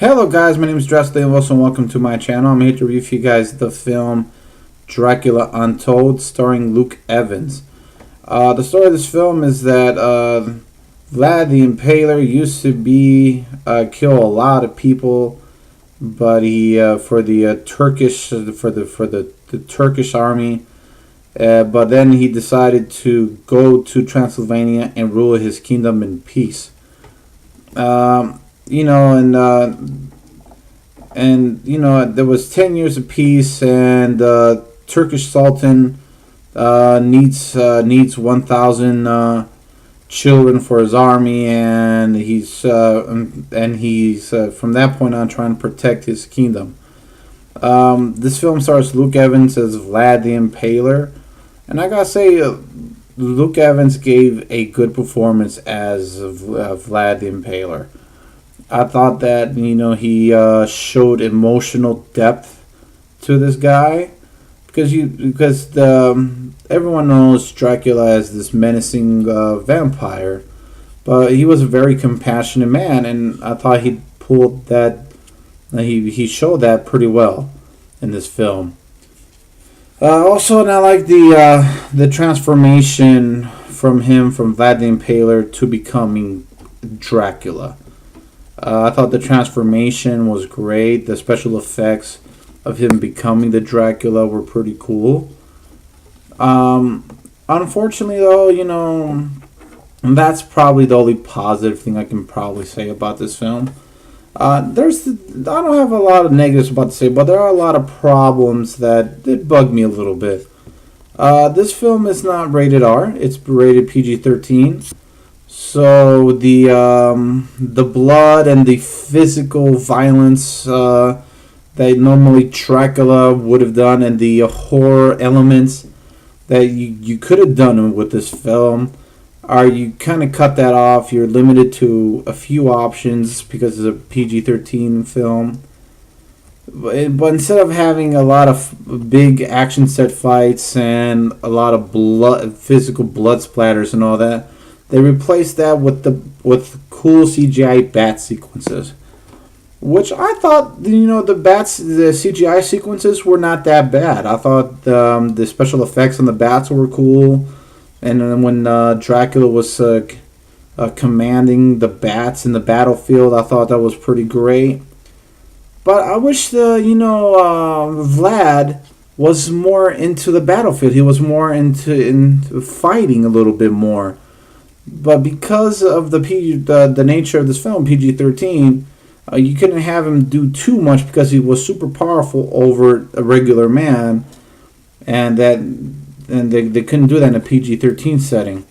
Hello guys, my name is Dracula Untold and welcome to my channel. I'm here to review for you guys the film Dracula Untold starring Luke Evans. The story of this film is that Vlad the Impaler used to kill a lot of people, but he for the Turkish army. But then he decided to go to Transylvania and rule his kingdom in peace. There was 10 years of peace, and Turkish Sultan needs 1,000 children for his army, and he's from that point on trying to protect his kingdom. This film stars Luke Evans as Vlad the Impaler, and I gotta say, Luke Evans gave a good performance as Vlad the Impaler. I thought that he showed emotional depth to this guy because everyone knows Dracula as this menacing vampire, but he was a very compassionate man, and I thought he pulled that. He showed that pretty well in this film. Also, and I like the transformation from Vlad the Impaler to becoming Dracula. I thought the transformation was great. The special effects of him becoming the Dracula were pretty cool. Unfortunately, though, that's probably the only positive thing I can probably say about this film. I don't have a lot of negatives about to say, but there are a lot of problems that did bug me a little bit. This film is not rated R. It's rated PG-13. So the blood and the physical violence that normally Dracula would have done, and the horror elements that you could have done with this film, you kind of cut that off. You're limited to a few options because it's a PG-13 film. But instead of having a lot of big action set fights and a lot of physical blood splatters and all that, they replaced that with cool CGI bat sequences, which I thought the CGI sequences were not that bad. I thought the special effects on the bats were cool, and then when Dracula was commanding the bats in the battlefield, I thought that was pretty great. But I wish Vlad was more into the battlefield. He was more into fighting a little bit more. But because of the nature of this film, PG-13, you couldn't have him do too much because he was super powerful over a regular man, and they couldn't do that in a PG-13 setting.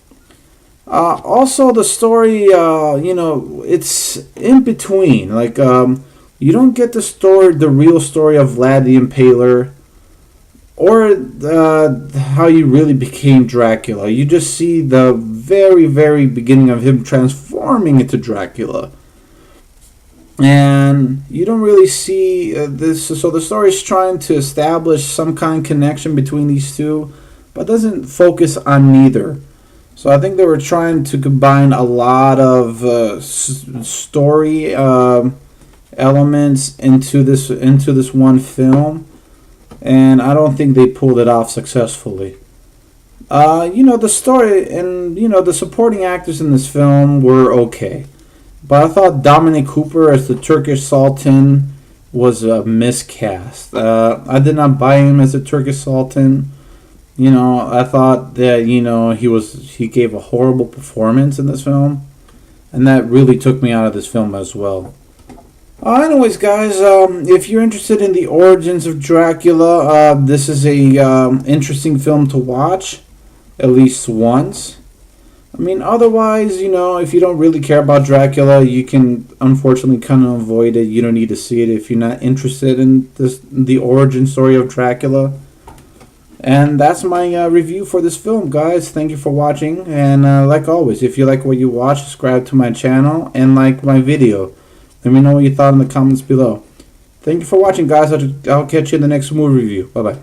Also, the story, it's in between. You don't get the real story of Vlad the Impaler, or how he really became Dracula. You just see the very, very beginning of him transforming into Dracula. And you don't really see this. So the story is trying to establish some kind of connection between these two, but doesn't focus on neither. So I think they were trying to combine a lot of story elements into this one film, and I don't think they pulled it off successfully. The story and the supporting actors in this film were okay, but I thought Dominic Cooper as the Turkish Sultan was a miscast. I did not buy him as a Turkish Sultan. I thought that he gave a horrible performance in this film, and that really took me out of this film as well. Anyways, guys, if you're interested in the origins of Dracula, this is a interesting film to watch at least once. Otherwise, if you don't really care about Dracula, you can unfortunately kind of avoid it. You don't need to see it if you're not interested in the origin story of Dracula. And that's my review for this film, guys. Thank you for watching, and like always, if you like what you watch, subscribe to my channel and like my video. Let me know what you thought in the comments below. Thank you for watching, guys. I'll catch you in the next movie review. Bye-bye.